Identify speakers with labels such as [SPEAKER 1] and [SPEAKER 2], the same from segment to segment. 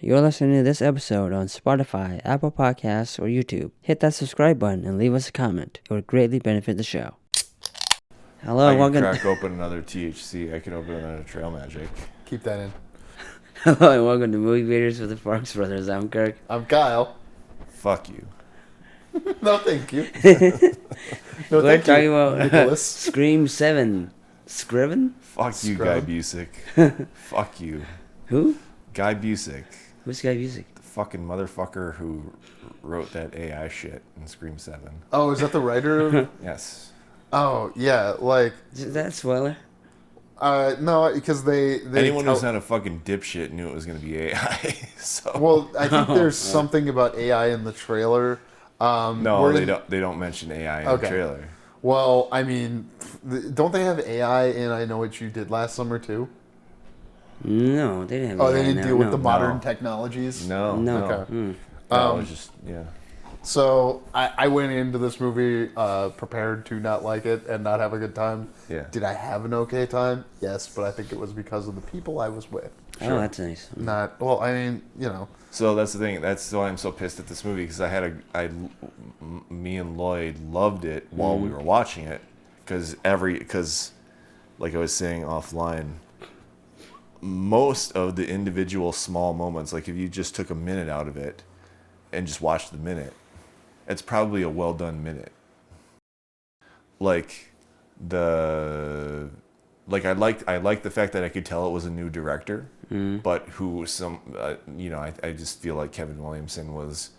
[SPEAKER 1] You're listening to this episode on Spotify, Apple Podcasts, or YouTube. Hit that subscribe button and leave us a comment. It would greatly benefit the show. Hello,
[SPEAKER 2] I can
[SPEAKER 1] welcome.
[SPEAKER 2] crack open another THC. I can open another Trail Magic.
[SPEAKER 3] Keep that in.
[SPEAKER 1] Hello and welcome to Movie Creators with the Farx Brothers. I'm Kirk.
[SPEAKER 3] I'm Kyle.
[SPEAKER 2] Fuck you.
[SPEAKER 3] No, thank you. No,
[SPEAKER 1] We're
[SPEAKER 3] thank
[SPEAKER 1] talking
[SPEAKER 3] you,
[SPEAKER 1] about
[SPEAKER 3] Nicholas.
[SPEAKER 1] Scream 7. Scriven?
[SPEAKER 2] Fuck you,
[SPEAKER 3] Scrub.
[SPEAKER 2] Guy Busick. Fuck you.
[SPEAKER 1] Who?
[SPEAKER 2] Guy Busick.
[SPEAKER 1] Who's Guy Busick?
[SPEAKER 2] The fucking motherfucker who wrote that AI shit in Scream 7.
[SPEAKER 3] Oh, is that the writer of?
[SPEAKER 2] Yes.
[SPEAKER 3] Oh, yeah, like,
[SPEAKER 1] Is that a spoiler?
[SPEAKER 3] no, because they
[SPEAKER 2] Anyone who's not a fucking dipshit knew it was going to be AI. So
[SPEAKER 3] Well, I think there's something about AI in the trailer.
[SPEAKER 2] no, they don't mention AI in the trailer.
[SPEAKER 3] Well, I mean, don't they have AI in I Know What You Did Last Summer too?
[SPEAKER 1] No, they didn't have
[SPEAKER 3] Oh,
[SPEAKER 1] AI
[SPEAKER 3] they didn't
[SPEAKER 1] now,
[SPEAKER 3] deal with
[SPEAKER 1] no.
[SPEAKER 3] the modern
[SPEAKER 2] No.
[SPEAKER 3] technologies?
[SPEAKER 1] No.
[SPEAKER 3] Okay.
[SPEAKER 2] No, it was just, yeah.
[SPEAKER 3] So I went into this movie prepared to not like it and not have a good time.
[SPEAKER 2] Yeah.
[SPEAKER 3] Did I have an okay time? Yes, but I think it was because of the people I was with.
[SPEAKER 1] Oh, that's nice.
[SPEAKER 3] Not well. I mean, you know.
[SPEAKER 2] So that's the thing. That's why I'm so pissed at this movie, because me and Lloyd loved it while we were watching it, because like I was saying offline, most of the individual small moments, like if you just took a minute out of it and just watched the minute, it's probably a well done minute. Like I liked the fact that I could tell it was a new director, but who I just feel like Kevin Williamson was,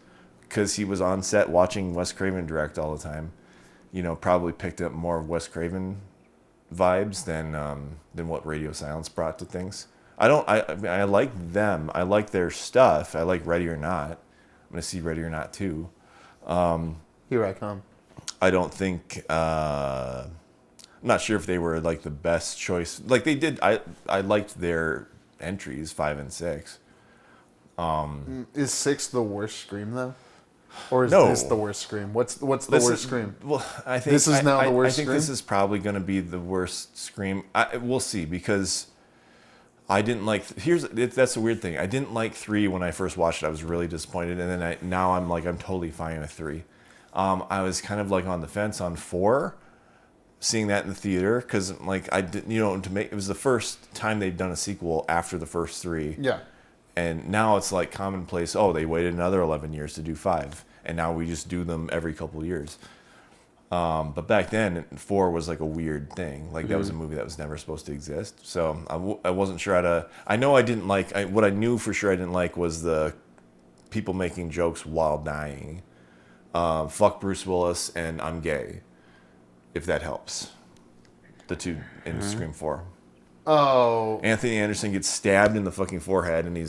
[SPEAKER 2] because he was on set watching Wes Craven direct all the time, probably picked up more of Wes Craven vibes than what Radio Silence brought to things. I like them. I like their stuff. I like Ready or Not. I'm gonna see Ready or Not too.
[SPEAKER 3] Here I come.
[SPEAKER 2] I don't think. I'm not sure if they were like the best choice. Like they did. I liked their entries 5 and 6.
[SPEAKER 3] Is 6 the worst Scream though, or is
[SPEAKER 2] No.
[SPEAKER 3] this the worst Scream? What's the worst Scream?
[SPEAKER 2] Well, I think
[SPEAKER 3] This is now the worst
[SPEAKER 2] I think
[SPEAKER 3] Scream?
[SPEAKER 2] this is probably going to be the worst Scream. We'll see, because I didn't like. That's a weird thing. I didn't like 3 when I first watched it. I was really disappointed, and then now I'm totally fine with 3. I was kind of like on the fence on 4, seeing that in the theater, because I didn't, it was the first time they'd done a sequel after the first 3.
[SPEAKER 3] Yeah.
[SPEAKER 2] And now it's like commonplace. Oh, they waited another 11 years to do 5, and now we just do them every couple of years. But back then, 4 was like a weird thing. Like that was a movie that was never supposed to exist. So I wasn't sure how to. I know I didn't like. What I knew for sure I didn't like was the people making jokes while dying. Fuck Bruce Willis and I'm gay, if that helps. The two in Scream 4.
[SPEAKER 3] Oh.
[SPEAKER 2] Anthony Anderson gets stabbed in the fucking forehead, and he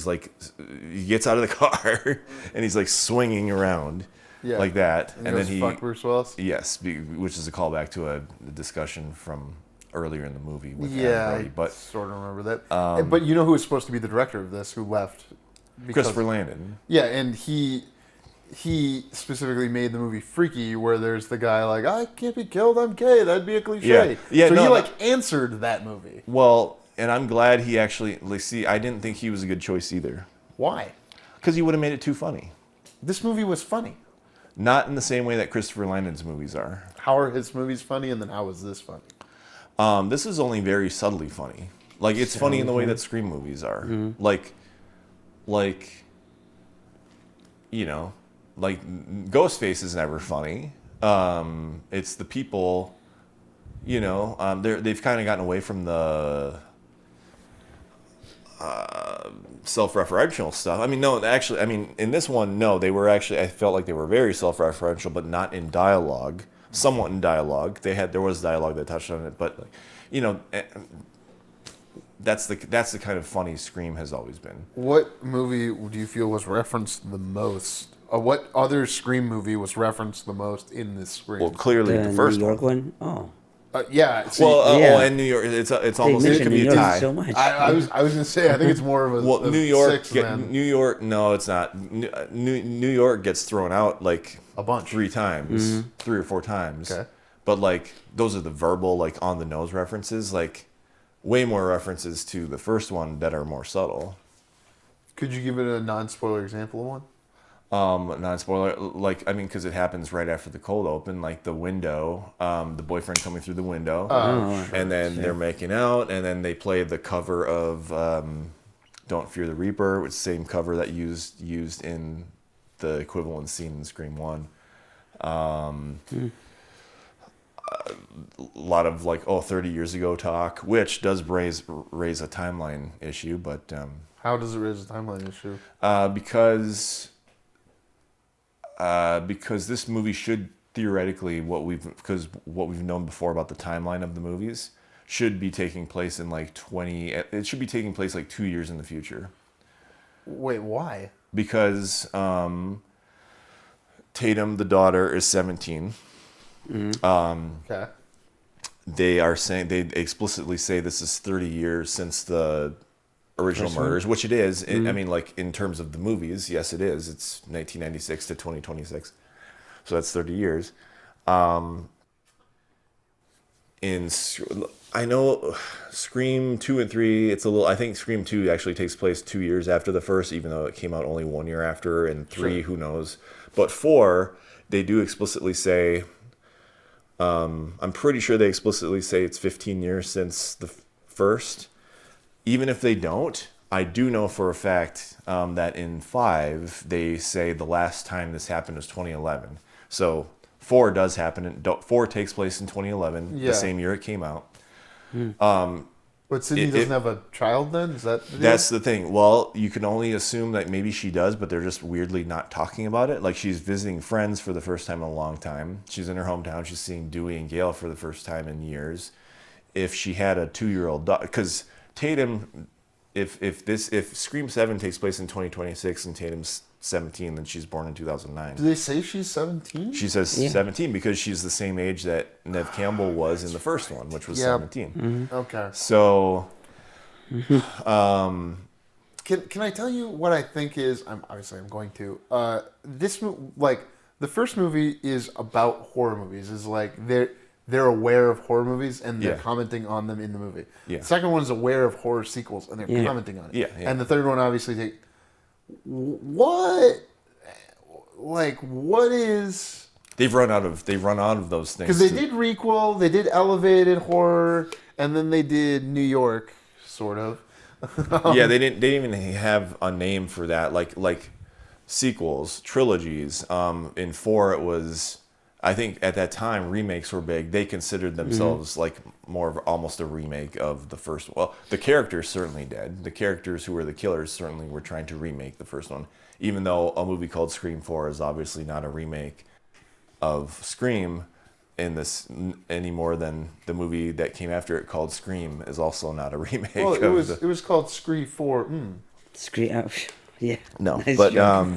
[SPEAKER 2] gets out of the car, and he's like swinging around, like that,
[SPEAKER 3] and then he fuck Bruce Willis.
[SPEAKER 2] Yes, which is a callback to a discussion from earlier in the movie with Adam
[SPEAKER 3] Yeah,
[SPEAKER 2] Brody, but
[SPEAKER 3] I sort of remember that. But you know who was supposed to be the director of this, who left?
[SPEAKER 2] Christopher Landon.
[SPEAKER 3] Yeah, and he specifically made the movie Freaky, where there's the guy like, I can't be killed, I'm gay. That'd be a cliche.
[SPEAKER 2] Yeah,
[SPEAKER 3] so
[SPEAKER 2] no,
[SPEAKER 3] he answered that movie.
[SPEAKER 2] Well, and I'm glad he actually. I didn't think he was a good choice either,
[SPEAKER 3] Why?
[SPEAKER 2] because he would have made it too funny.
[SPEAKER 3] This movie was funny.
[SPEAKER 2] Not in the same way that Christopher Landon's movies are.
[SPEAKER 3] How are his movies funny, and then how is this funny?
[SPEAKER 2] This is only very subtly funny. Like, it's funny in the way that Scream movies are. Like, Ghostface is never funny. It's the people, they've kind of gotten away from the self-referential stuff. I mean, no, actually, in this one, no, they were actually, I felt like they were very self-referential, but not in dialogue. Somewhat in dialogue. There was dialogue that touched on it, but, that's the kind of funny Scream has always been.
[SPEAKER 3] What movie do you feel was referenced the most? What other Scream movie was referenced the most in this Scream?
[SPEAKER 2] Well, clearly the first
[SPEAKER 1] New York
[SPEAKER 2] one.
[SPEAKER 1] Oh.
[SPEAKER 3] Yeah. See,
[SPEAKER 2] and New York, it's almost
[SPEAKER 1] They
[SPEAKER 2] it could be
[SPEAKER 1] mention
[SPEAKER 2] a
[SPEAKER 1] New York
[SPEAKER 2] tie.
[SPEAKER 1] so much.
[SPEAKER 3] I was gonna say I think it's more of a
[SPEAKER 2] Well,
[SPEAKER 3] a
[SPEAKER 2] New York,
[SPEAKER 3] 6 than
[SPEAKER 2] New York. No, it's not. New York gets thrown out like
[SPEAKER 3] a bunch.
[SPEAKER 2] 3 times, 3 or 4 times.
[SPEAKER 3] Okay.
[SPEAKER 2] But those are the verbal, on the nose references. Way more references to the first one that are more subtle.
[SPEAKER 3] Could you give it a non-spoiler example of one?
[SPEAKER 2] Non-spoiler, because it happens right after the cold open, like the window, the boyfriend coming through the window, and then they're making out, and then they play the cover of "Don't Fear the Reaper," which is the same cover that used in the equivalent scene in Scream 1. A lot of 30 years ago talk, which does raise a timeline issue, but
[SPEAKER 3] How does it raise a timeline issue?
[SPEAKER 2] Because this movie should theoretically what we've known before about the timeline of the movies should be taking place in it should be taking place 2 years in the future.
[SPEAKER 3] Wait, why?
[SPEAKER 2] Because Tatum, the daughter, is 17.
[SPEAKER 3] Okay.
[SPEAKER 2] They explicitly say this is 30 years since the original murders, which it is. In terms of the movies, yes, it is. It's 1996 to 2026, so that's 30 years. I know Scream 2 and 3. I think Scream 2 actually takes place 2 years after the first, even though it came out only 1 year after. And 3, who knows? But 4, they do explicitly say. I'm pretty sure they explicitly say it's 15 years since the first. Even if they don't, I do know for a fact that in 5, they say the last time this happened was 2011. So 4 does happen. 4 takes place in 2011, the same year it came out.
[SPEAKER 3] But Sydney doesn't have a child then? Is that the deal?
[SPEAKER 2] That's the thing. Well, you can only assume that maybe she does, but they're just weirdly not talking about it. Like, she's visiting friends for the first time in a long time. She's in her hometown. She's seeing Dewey and Gail for the first time in years. If she had a 2-year-old daughter... Because Tatum... If Scream 7 takes place in 2026 and Tatum's 17, then she's born in 2009.
[SPEAKER 3] Do they say she's 17?
[SPEAKER 2] She says 17 because she's the same age that Nev Campbell was in the first one, which was 17.
[SPEAKER 3] Mm-hmm. Okay.
[SPEAKER 2] So,
[SPEAKER 3] Can I tell you what I think is? I'm going to. The first movie is about horror movies. Is they're aware of horror movies and they're commenting on them in the movie.
[SPEAKER 2] Yeah.
[SPEAKER 3] The second one is aware of horror sequels and they're commenting on it.
[SPEAKER 2] Yeah.
[SPEAKER 3] And the third one, obviously, what is?
[SPEAKER 2] They've run out of those things.
[SPEAKER 3] Because they did Requel, they did Elevated Horror, and then they did New York, sort of.
[SPEAKER 2] Yeah, they didn't even have a name for that. Like sequels, trilogies. In 4, it was. I think at that time remakes were big. They considered themselves like more of almost a remake of the first one. Well, the characters certainly did. The characters who were the killers certainly were trying to remake the first one, even though a movie called Scream 4 is obviously not a remake of Scream in this any more than the movie that came after it called Scream is also not a remake.
[SPEAKER 3] Well, it was called Scream 4.
[SPEAKER 1] Scream, yeah.
[SPEAKER 2] No,
[SPEAKER 1] Nice
[SPEAKER 2] but
[SPEAKER 1] joke.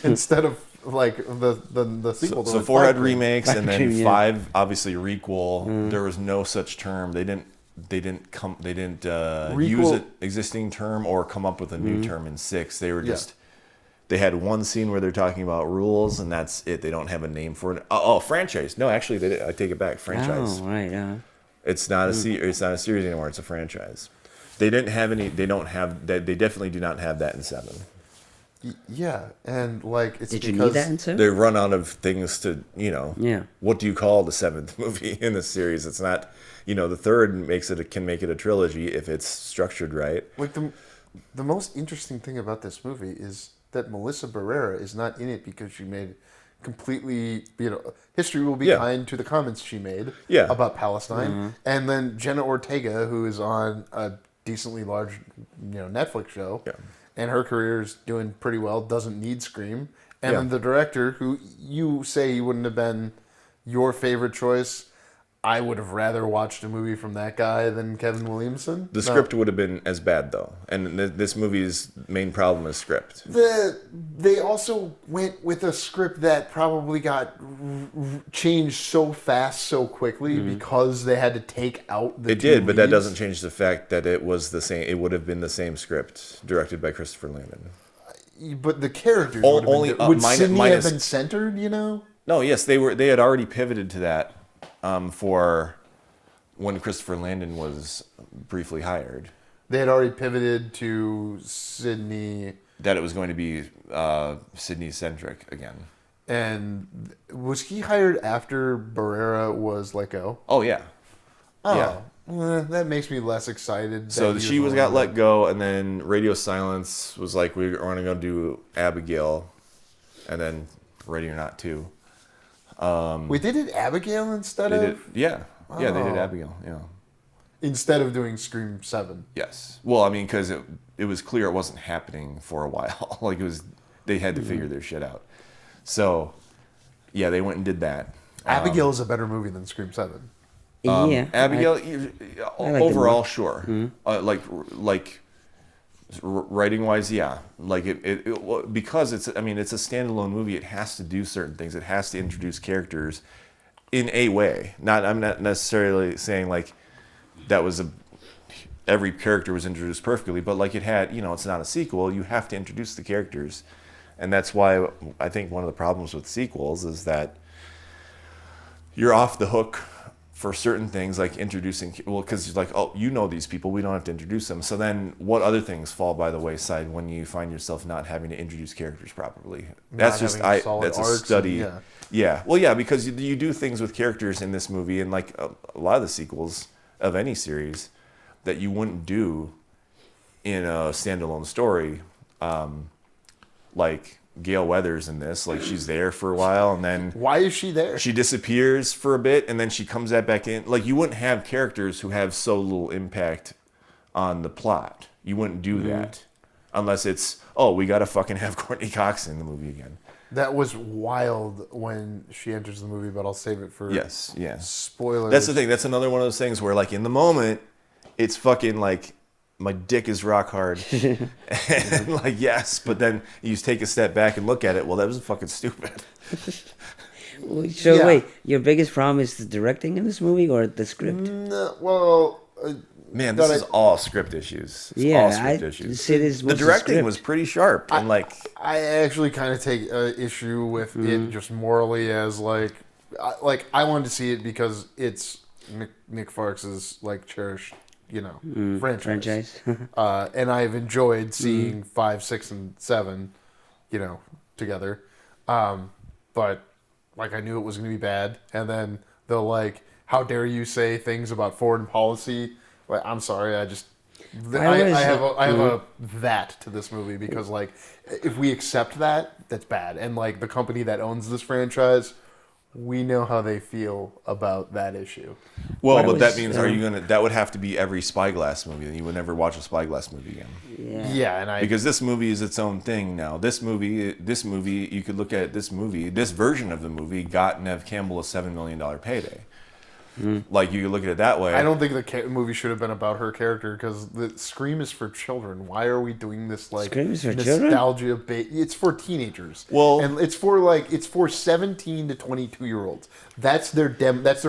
[SPEAKER 3] Instead of like the sequel.
[SPEAKER 2] So 4 had remakes, and then 5 obviously Requel. There was no such term. They didn't use an existing term or come up with a new term in 6. They were just they had one scene where they're talking about rules, and that's it. They don't have a name for it. Oh, franchise. No, actually, I take it back. Franchise.
[SPEAKER 1] Oh, right.
[SPEAKER 2] It's not it's not a series anymore. It's a franchise. They didn't have any. They don't have that. They definitely do not have that in 7.
[SPEAKER 3] Yeah, and it's
[SPEAKER 1] Did
[SPEAKER 3] because
[SPEAKER 1] you need that in 7?
[SPEAKER 2] They run out of things to,
[SPEAKER 1] Yeah.
[SPEAKER 2] What do you call the 7th movie in the series? It's not, the 3rd can make it a trilogy if it's structured right.
[SPEAKER 3] Like the most interesting thing about this movie is that Melissa Barrera is not in it because she made completely, history will be kind to the comments she made about Palestine. And then Jenna Ortega, who is on a decently large, Netflix show. Yeah. And her career is doing pretty well, doesn't need Scream. And then the director, who you say he wouldn't have been your favorite choice, I would have rather watched a movie from that guy than Kevin Williamson.
[SPEAKER 2] The script would have been as bad, though. And this movie's main problem is script.
[SPEAKER 3] They also went with a script that probably got changed so fast, so quickly, because they had to take out the
[SPEAKER 2] It did, but that doesn't change the fact that it was the same. It would have been the same script, directed by Christopher Landon.
[SPEAKER 3] But the characters would Sydney have been centered,
[SPEAKER 2] No, yes, they had already pivoted to that for when Christopher Landon was briefly hired.
[SPEAKER 3] They had already pivoted to Sydney.
[SPEAKER 2] That it was going to be Sydney-centric again.
[SPEAKER 3] And was he hired after Barrera was let go?
[SPEAKER 2] Oh, yeah.
[SPEAKER 3] Oh,
[SPEAKER 2] yeah.
[SPEAKER 3] That makes me less excited.
[SPEAKER 2] So she got let go, and then Radio Silence was like, we're going to go do Abigail, and then Ready or Not 2.
[SPEAKER 3] Wait, they did Abigail instead of?
[SPEAKER 2] Yeah. Oh. Yeah, they did Abigail, yeah.
[SPEAKER 3] Instead of doing Scream 7.
[SPEAKER 2] Yes. Well, I mean, because it was clear it wasn't happening for a while. Like, they had to figure their shit out. So, yeah, they went and did that.
[SPEAKER 3] Abigail is a better movie than Scream 7.
[SPEAKER 1] Yeah.
[SPEAKER 2] Abigail, overall, sure.
[SPEAKER 1] Mm-hmm.
[SPEAKER 2] Like writing wise, yeah. Like it because it's a standalone movie. It has to do certain things. It has to introduce characters in a way. I'm not necessarily saying like that was every character was introduced perfectly, but like it had, it's not a sequel. You have to introduce the characters, and that's why I think one of the problems with sequels is that you're off the hook for certain things, like introducing, because you're like, oh, these people, we don't have to introduce them. So then what other things fall by the wayside when you find yourself not having to introduce characters properly? That's a study. Yeah. Well, yeah, because you do things with characters in this movie and like a lot of the sequels of any series that you wouldn't do in a standalone story. Like Gale Weathers in this, like she's there for a while and then
[SPEAKER 3] why is she there?
[SPEAKER 2] She disappears for a bit and then she comes back in. Like you wouldn't have characters who have so little impact on the plot. You wouldn't do that unless it's, we gotta fucking have Courtney Cox in the movie again.
[SPEAKER 3] That was wild when she enters the movie, but I'll save it for spoilers.
[SPEAKER 2] That's the thing. That's another one of those things where like in the moment it's fucking like my dick is rock hard. And like, yes, but then you just take a step back and look at it. Well, that was fucking stupid.
[SPEAKER 1] So wait, your biggest problem is the directing in this movie or the script?
[SPEAKER 2] Man, this is all script issues. It's all script issues. The directing was pretty sharp. And like,
[SPEAKER 3] I actually kind of take issue with it just morally as like I wanted to see it because it's Nick Farx's like cherished franchise. And I've enjoyed seeing 5, 6, and 7, together. But like I knew it was going to be bad, and then the like, how dare you say things about foreign policy? Like, I'm sorry, I have a that to this movie because like if we accept that, that's bad, and like the company that owns this franchise, we know how they feel about that issue.
[SPEAKER 2] Well, but that means that would have to be every Spyglass movie, and you would never watch a Spyglass movie again.
[SPEAKER 3] Yeah,
[SPEAKER 2] because this movie is its own thing now. This movie, you could look at this version of the movie got Neve Campbell a $7 million payday. Like you could look at it that way.
[SPEAKER 3] I don't think the movie should have been about her character because the Scream is for children. Why are we doing this like nostalgia bait? It's for teenagers.
[SPEAKER 2] Well,
[SPEAKER 3] and it's for 17 to 22-year-olds. That's their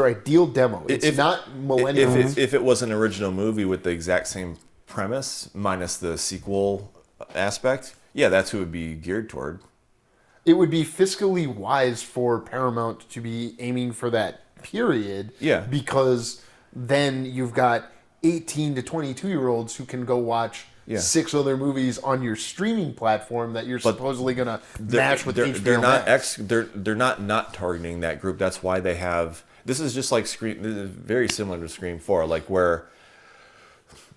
[SPEAKER 3] ideal demo. It's not millennials.
[SPEAKER 2] If it was an original movie with the exact same premise minus the sequel aspect, that's who it would be geared toward.
[SPEAKER 3] It would be fiscally wise for Paramount to be aiming for that period, because then you've got 18 to 22-year-olds who can go watch 6 other movies on your streaming platform that you're supposedly going to match with HBO Max.
[SPEAKER 2] They're not targeting that group. That's why they have... This is just like Scream... This is very similar to Scream 4, like where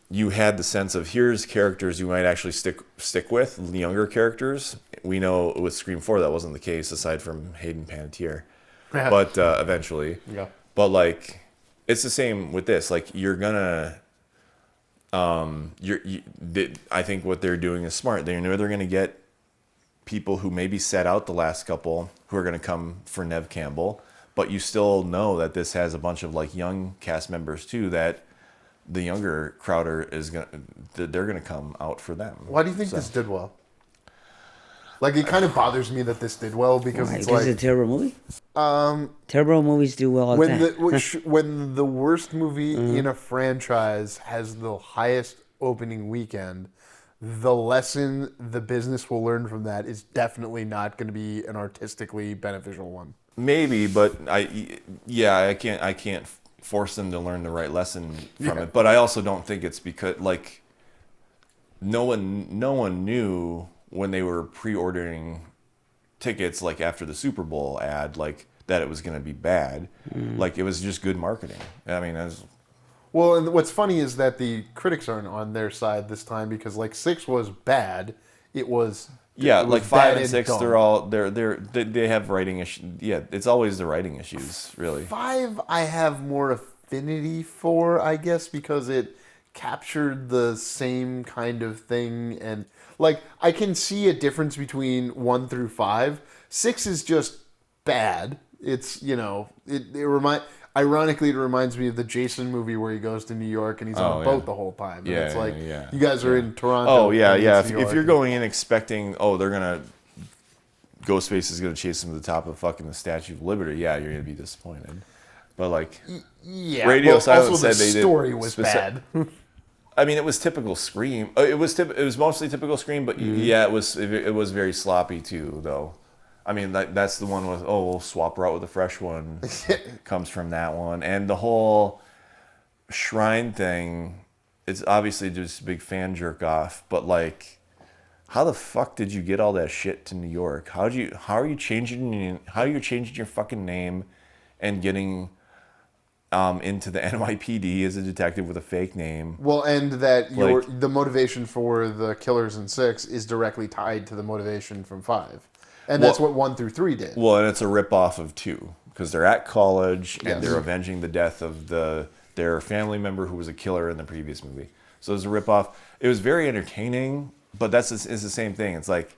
[SPEAKER 2] you had the sense of here's characters you might actually stick with, younger characters. We know with Scream 4 that wasn't the case, aside from Hayden Panettiere. But eventually, but like it's the same with this. Like you're gonna, I think what they're doing is smart. They know they're gonna get people who maybe set out the last couple who are gonna come for Neve Campbell, but you still know that this has a bunch of like young cast members too. That the younger crowder they're gonna come out for them.
[SPEAKER 3] Why do you think this did well? Like, it kind of bothers me that this did well because it's like...
[SPEAKER 1] Is it a terrible movie? Terrible movies do well all the time.
[SPEAKER 3] When the worst movie in a franchise has the highest opening weekend, the lesson the business will learn from that is definitely not going to be an artistically beneficial one.
[SPEAKER 2] Maybe, but I can't force them to learn the right lesson from it. But I also don't think it's because, like... no one knew when they were pre-ordering tickets, like after the Super Bowl ad, like that it was going to be bad. Like it was just good marketing. I mean,
[SPEAKER 3] well, and what's funny is that the critics aren't on their side this time because like 6 was bad. It was
[SPEAKER 2] like 5 and 6,
[SPEAKER 3] dumb.
[SPEAKER 2] they have writing issues. Yeah, it's always the writing issues, really.
[SPEAKER 3] 5 I have more affinity for, I guess, because it captured the same kind of thing, and like I can see a difference between 1 through 5. 6 is just bad. It's ironically it reminds me of the Jason movie where he goes to New York and he's on a boat the whole time. And it's like you guys are in Toronto.
[SPEAKER 2] Oh yeah. If you're going in expecting Ghostface is gonna chase him to the top of fucking the Statue of Liberty, yeah, you're gonna be disappointed. But like, Radio Silence said the story was bad. I mean, it was typical Scream. It was mostly typical Scream, but yeah, it was very sloppy too, though. I mean, that's the one with we'll swap her out with a fresh one. Comes from that one, and the whole shrine thing. It's obviously just a big fan jerk off, but like, how the fuck did you get all that shit to New York? How are you changing your fucking name, and getting into the NYPD as a detective with a fake name?
[SPEAKER 3] Well, and that the motivation for the killers in 6 is directly tied to the motivation from 5. And that's what 1 through 3 did.
[SPEAKER 2] Well, and it's a ripoff of 2 because they're at college and they're avenging the death of their family member who was a killer in the previous movie. So it's a ripoff. It was very entertaining, but it's the same thing. It's like,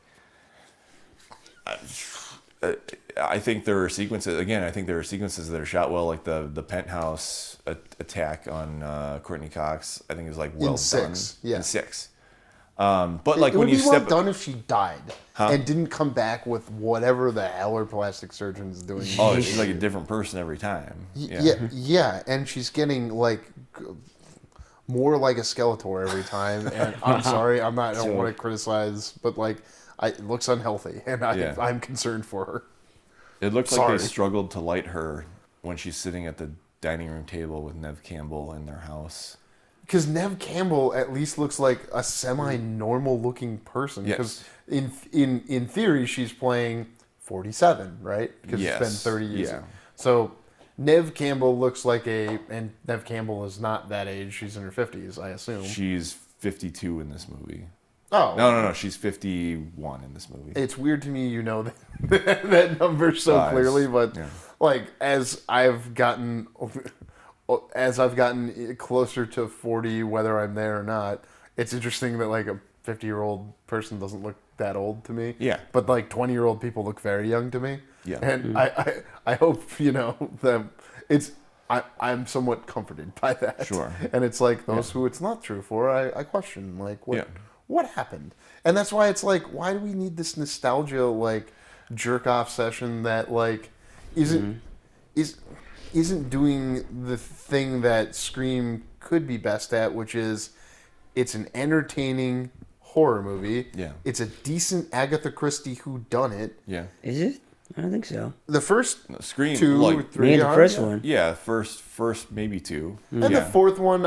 [SPEAKER 2] I think there are sequences. Again, I think there are sequences that are shot well, like the penthouse attack on Courtney Cox. I think is like well done. In 6. But like when you step, it would be well
[SPEAKER 3] done if she died and didn't come back with whatever the hell her plastic surgeon's doing.
[SPEAKER 2] Oh, she's like a different person every time.
[SPEAKER 3] Yeah, and she's getting like more like a Skeletor every time. And I'm sorry, I don't want to criticize, but like it looks unhealthy, and I'm concerned for her.
[SPEAKER 2] It looks like they struggled to light her when she's sitting at the dining room table with Neve Campbell in their house.
[SPEAKER 3] Because Neve Campbell at least looks like a semi-normal looking person. Because in theory, she's playing 47, right? Because it's been 30 years. Yeah. So Neve Campbell looks like and Neve Campbell is not that age. She's in her 50s, I assume.
[SPEAKER 2] She's 52 in this movie.
[SPEAKER 3] Oh.
[SPEAKER 2] No. She's 51 in this movie.
[SPEAKER 3] It's weird to me, that number so clearly, but like as I've gotten closer to 40, whether I'm there or not, it's interesting that like a 50-year-old person doesn't look that old to me.
[SPEAKER 2] Yeah.
[SPEAKER 3] But like 20-year-old people look very young to me.
[SPEAKER 2] Yeah.
[SPEAKER 3] And I hope that I'm somewhat comforted by that.
[SPEAKER 2] Sure.
[SPEAKER 3] And it's like those who it's not true for, I question like what happened? And that's why it's like, why do we need this nostalgia like jerk off session that like isn't doing the thing that Scream could be best at, which is it's an entertaining horror movie.
[SPEAKER 2] Yeah.
[SPEAKER 3] It's a decent Agatha Christie whodunnit.
[SPEAKER 2] Yeah.
[SPEAKER 1] Is it? I don't think so.
[SPEAKER 3] The first
[SPEAKER 2] Scream,
[SPEAKER 3] 2 or 3
[SPEAKER 1] the first one.
[SPEAKER 2] Yeah, first maybe 2.
[SPEAKER 3] And the fourth one,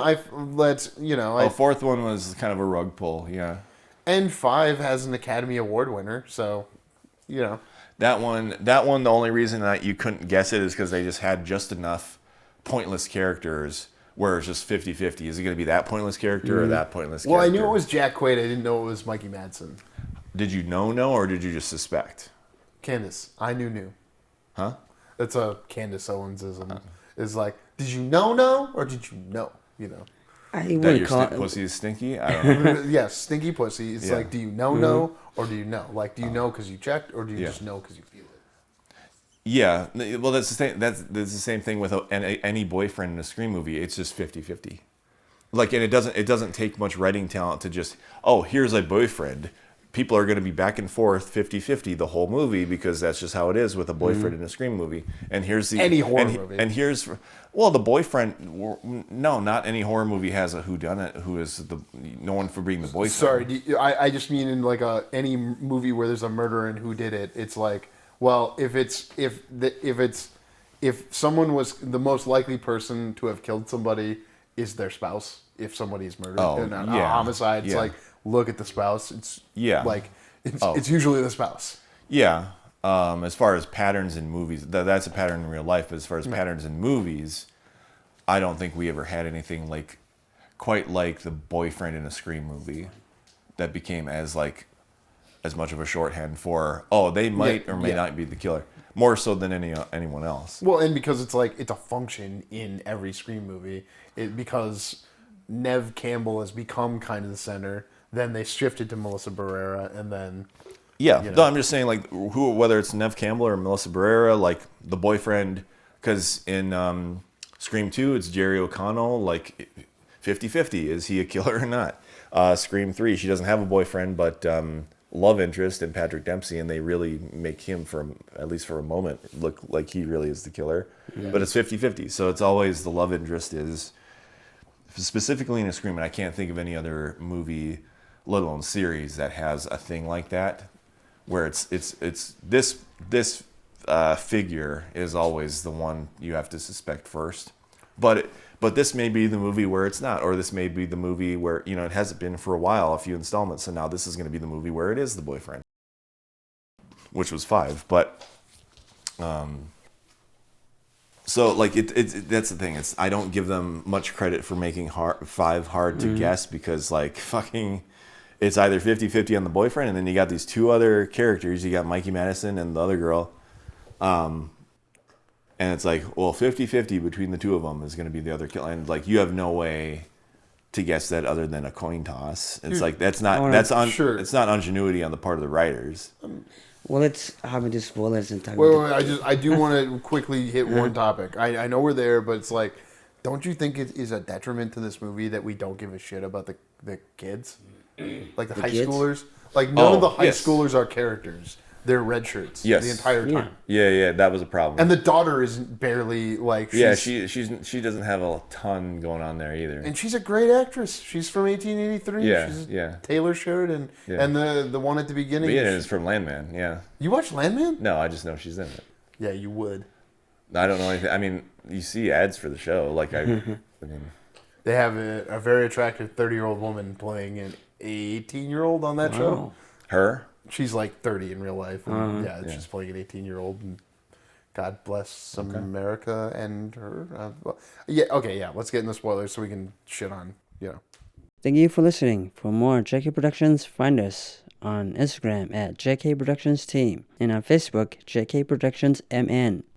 [SPEAKER 2] fourth one was kind of a rug pull, yeah.
[SPEAKER 3] And 5 has an Academy Award winner, so,
[SPEAKER 2] That one, the only reason that you couldn't guess it is because they just had just enough pointless characters where it's just 50-50. Is it going to be that pointless character or that pointless character?
[SPEAKER 3] Well, I knew it was Jack Quaid. I didn't know it was Mikey Madsen.
[SPEAKER 2] Did you know, or did you just suspect?
[SPEAKER 3] Candace. I knew.
[SPEAKER 2] Huh?
[SPEAKER 3] That's a Candace Owensism. It's like, did you know, or did you know?
[SPEAKER 1] I
[SPEAKER 2] that your pussy is stinky? I don't know.
[SPEAKER 3] Yeah, stinky pussy. It's like, do you know, or do you know? Like, do you know because you checked, or do you just know because you feel it?
[SPEAKER 2] Yeah. Well, that's the same. That's the same thing with any boyfriend in a Scream movie. It's just 50-50. Like, and it doesn't take much writing talent to just, here's a boyfriend. People are going to be back and forth 50-50 the whole movie because that's just how it is with a boyfriend in a Scream movie. And here's
[SPEAKER 3] any horror movie.
[SPEAKER 2] And here's the boyfriend. No, not any horror movie has a whodunit who is known for being the boyfriend.
[SPEAKER 3] Sorry, I just mean in like any movie where there's a murder and who did it. It's like, well, if someone was the most likely person to have killed somebody is their spouse if somebody is murdered.
[SPEAKER 2] Oh,
[SPEAKER 3] in a
[SPEAKER 2] yeah.
[SPEAKER 3] homicide, it's
[SPEAKER 2] Yeah.
[SPEAKER 3] like, look at the spouse. It's like,
[SPEAKER 2] Oh.
[SPEAKER 3] it's usually the spouse.
[SPEAKER 2] Yeah. As far as patterns in movies, that's a pattern in real life. But as far as patterns in movies, I don't think we ever had anything like quite like the boyfriend in a Scream movie that became as much of a shorthand for they might or may not be the killer, more so than anyone else.
[SPEAKER 3] Well, and because it's a function in every Scream movie, because Nev Campbell has become kind of the center. Then they shifted to Melissa Barrera, and then.
[SPEAKER 2] Yeah, no, I'm just saying, like, whether it's Nev Campbell or Melissa Barrera, like, the boyfriend, because in Scream 2, it's Jerry O'Connell, like, 50-50, is he a killer or not? Scream 3, she doesn't have a boyfriend, but love interest in Patrick Dempsey, and they really make him, at least for a moment, look like he really is the killer. Yeah. But it's 50-50, so it's always the love interest is, specifically in a Scream, and I can't think of any other movie, let alone series, that has a thing like that. Where it's this figure is always the one you have to suspect first, but this may be the movie where it's not, or this may be the movie where it hasn't been for a while, a few installments, so now this is going to be the movie where it is the boyfriend, which was 5. But so like that's the thing. I don't give them much credit for making 5 hard to guess, because like fucking. It's either 50-50 on the boyfriend, and then you got these 2 other characters. You got Mikey Madison and the other girl. And it's like, well, 50-50 between the 2 of them is going to be the other killer. And like, you have no way to guess that other than a coin toss. It's like, it's not ingenuity on the part of the writers.
[SPEAKER 1] Well, let's have a just spoilers and talk.
[SPEAKER 3] Wait, I do want to quickly hit one topic. I know we're there, but it's like, don't you think it is a detriment to this movie that we don't give a shit about the kids? Like the high
[SPEAKER 1] kids?
[SPEAKER 3] schoolers? Like none of the high schoolers are characters. They're red shirts the entire time.
[SPEAKER 2] Yeah, that was a problem.
[SPEAKER 3] And the daughter isn't barely like
[SPEAKER 2] she doesn't have a ton going on there either.
[SPEAKER 3] And she's a great actress. She's from 1883.
[SPEAKER 2] Yeah.
[SPEAKER 3] Taylor Sheridan. Yeah. And the one at the beginning.
[SPEAKER 2] Yeah, it's from Landman, yeah.
[SPEAKER 3] You watch Landman?
[SPEAKER 2] No, I just know she's in it.
[SPEAKER 3] Yeah, you would.
[SPEAKER 2] I don't know anything. I mean, you see ads for the show. Like I mean,
[SPEAKER 3] they have a very attractive 30-year-old woman playing an 18-year-old on that show.
[SPEAKER 2] Her?
[SPEAKER 3] She's like 30 in real life. And she's playing an 18-year-old. And God bless America and her. Let's get in the spoilers so we can shit on,
[SPEAKER 1] Thank you for listening. For more JK Productions, find us on Instagram at JK Productions Team and on Facebook, JK Productions MN.